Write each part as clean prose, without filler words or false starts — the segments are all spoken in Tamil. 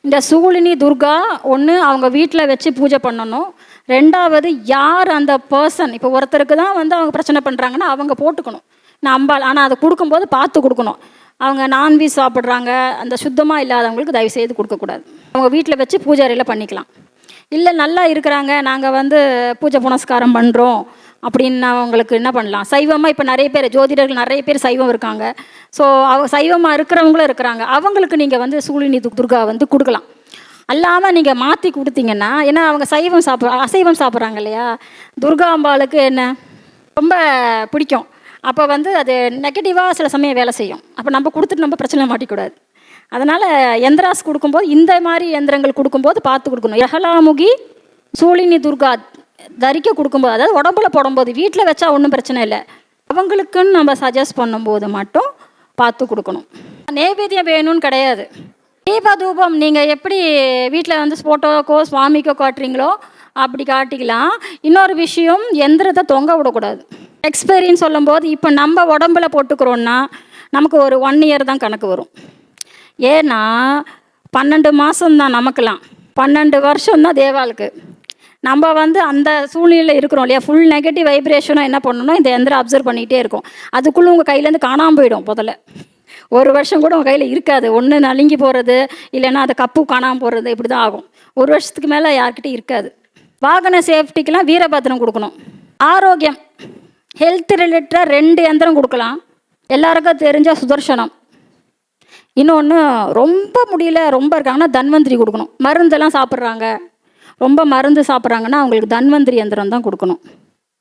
இந்த சூழினி துர்கா ஒன்று அவங்க வீட்டில் வச்சு பூஜை பண்ணணும். 2வது யார் அந்த பர்சன், இப்போ ஒருத்தருக்கு தான் வந்து அவங்க பிரச்சனை பண்ணுறாங்கன்னா அவங்க போட்டுக்கணும் நான் அம்பாள். ஆனால் அதை கொடுக்கும்போது பார்த்து கொடுக்கணும். அவங்க நான்வெஜ் சாப்பிட்றாங்க, அந்த சுத்தமாக இல்லாதவங்களுக்கு தயவுசெய்து கொடுக்கக்கூடாது. அவங்க வீட்டில் வச்சு பூஜை அறையில் பண்ணிக்கலாம். இல்லை நல்லா இருக்கிறாங்க, நாங்கள் வந்து பூஜை புனஸ்காரம் பண்ணுறோம் அப்படின்னு அவங்களுக்கு என்ன பண்ணலாம், சைவமாக இப்போ நிறைய பேர் ஜோதிடர்கள் நிறைய பேர் சைவம் இருக்காங்க. ஸோ சைவமாக இருக்கிறவங்களும் இருக்கிறாங்க. அவங்களுக்கு நீங்கள் வந்து சூழினி துர்கா வந்து கொடுக்கலாம். அல்லாமல் நீங்கள் மாற்றி கொடுத்தீங்கன்னா, ஏன்னா அவங்க அசைவம் சாப்பிட்றாங்க இல்லையா, துர்கா அம்பாளுக்கு என்ன ரொம்ப பிடிக்கும். அப்போ வந்து அது நெகட்டிவாக சில சமயம் வேலை செய்யும். அப்போ நம்ம கொடுத்துட்டு நம்ம பிரச்சனை மாட்டிக்கூடாது. அதனால் எந்திராஸ் கொடுக்கும்போது இந்த மாதிரி எந்திரங்கள் கொடுக்கும்போது பார்த்து கொடுக்கணும். யகலாமுகி சூழினி துர்கா தரிக்க கொடுக்கும்போது, அதாவது உடம்புல போடும்போது, வீட்டில் வச்சா ஒன்றும் பிரச்சனை இல்லை, அவங்களுக்குன்னு நம்ம சஜஸ்ட் பண்ணும்போது மட்டும் பார்த்து கொடுக்கணும். நைவேத்தியம் வேணும்னு கிடையாது. தீப தூபம் நீங்கள் எப்படி வீட்டில் வந்து ஃபோட்டோக்கோ சுவாமிக்கோ காட்டுறீங்களோ அப்படி காட்டிக்கலாம். இன்னொரு விஷயம், எந்திரத்தை தொங்க விடக்கூடாது. எக்ஸ்பீரியன்ஸ் சொல்லும்போது இப்போ நம்ம உடம்புல போட்டுக்கிறோன்னா நமக்கு ஒரு 1 இயர் தான் கணக்கு வரும். ஏன்னா 12 மாதம்தான் நமக்குலாம், 12 வருஷம்தான் தேவாளுக்கு. நம்ம வந்து அந்த சூழ்நிலையில் இருக்கிறோம் இல்லையா, ஃபுல் நெகட்டிவ் வைப்ரேஷனும் என்ன பண்ணணும், இந்த எந்திரம் அப்சர்வ் பண்ணிக்கிட்டே இருக்கும். அதுக்குள்ளே உங்கள் கையிலேருந்து காணாமல் போயிடும். முதல்ல 1 வருஷம் கூட உங்கள் கையில் இருக்காது. ஒன்று நலுங்கி போகிறது, இல்லைன்னா அந்த கப்பு காணாமல் போகிறது, இப்படி தான் ஆகும். 1 வருஷத்துக்கு மேலே யார்கிட்டையும் இருக்காது. வாகன சேஃப்டிக்கெலாம் வீரபத்திரம் கொடுக்கணும். ஆரோக்கியம் ஹெல்த் ரிலேட்டடாக 2 எந்திரம் கொடுக்கலாம். எல்லாருக்கும் தெரிஞ்ச சுதர்சனம். இன்னொன்று ரொம்ப முடியல, ரொம்ப இருக்காங்கன்னா தன்வந்திரி கொடுக்கணும். மருந்தெல்லாம் சாப்பிட்றாங்க, ரொம்ப மருந்து சாப்பிட்றாங்கன்னா அவங்களுக்கு தன்வந்திரி எந்திரம் தான் கொடுக்கணும்.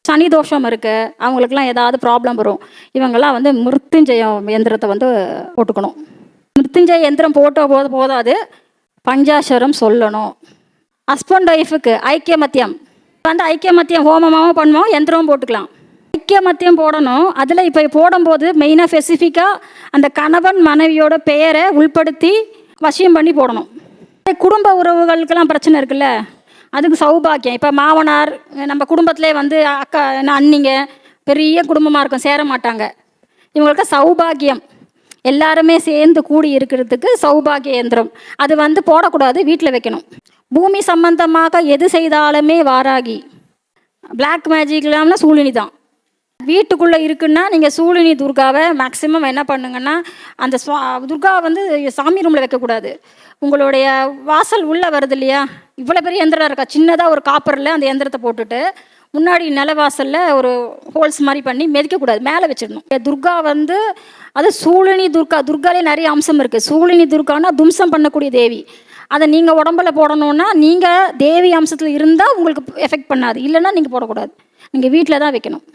சனி தோஷம் இருக்குது, அவங்களுக்குலாம் ஏதாவது ப்ராப்ளம் வரும், இவங்கெல்லாம் வந்து மிருத்யுஞ்சயம் எந்திரத்தை வந்து போட்டுக்கணும். மிருத்யுஞ்சய எந்திரம் போதாது, பஞ்சாட்சரம் சொல்லணும். ஹஸ்பண்ட் ஒய்ஃபுக்கு ஐக்கியமத்தியம் வந்து ஐக்கியமத்தியம் ஹோமமாகவும் பண்ணுவோம், எந்திரமும் போட்டுக்கலாம். ஐக்கியமத்தியம் போடணும். அதில் இப்போ போடும்போது மெயினாக ஸ்பெசிஃபிக்காக அந்த கணவன் மனைவியோட பெயரை உள்படுத்தி வசியம் பண்ணி போடணும். குடும்ப உறவுகளுக்கெல்லாம் பிரச்சனை இருக்குல்ல, அதுக்கு சௌபாக்கியம். இப்போ மாமனார் நம்ம குடும்பத்திலே வந்து அக்கா அண்ணிங்க பெரிய குடும்பமாக இருக்கும், சேர மாட்டாங்க. இவங்களுக்கு சௌபாக்கியம், எல்லாருமே சேர்ந்து கூடி இருக்கிறதுக்கு சௌபாகிய யந்திரம். அது வந்து போடக்கூடாது, வீட்டில் வைக்கணும். பூமி சம்பந்தமாக எது செய்தாலுமே வாராகி. பிளாக் மேஜிக்லாம்னா சூழினி தான். வீட்டுக்குள்ளே இருக்குன்னா நீங்கள் சூழினி துர்காவை மேக்ஸிமம் என்ன பண்ணுங்கன்னா, அந்த துர்கா வந்து சாமி ரூமில் வைக்கக்கூடாது. உங்களுடைய வாசல் உள்ளே வருது இல்லையா, இவ்வளோ பெரிய எந்திரம் இருக்கா, சின்னதாக ஒரு காப்பரில் அந்த எந்திரத்தை போட்டுட்டு முன்னாடி நிலவாசலில் ஒரு ஹோல்ஸ் மாதிரி பண்ணி மிதிக்கக்கூடாது, மேலே வச்சிடணும். துர்கா வந்து அது சூழினி துர்கா. துர்காலே நிறைய அம்சம் இருக்குது. சூழினி துர்கானா தும்சம் பண்ணக்கூடிய தேவி. அதை நீங்கள் உடம்புல போடணுன்னா நீங்கள் தேவி அம்சத்தில் இருந்தால் உங்களுக்கு எஃபெக்ட் பண்ணாது, இல்லைன்னா நீங்கள் போடக்கூடாது. நீங்கள் வீட்டில் தான் வைக்கணும்.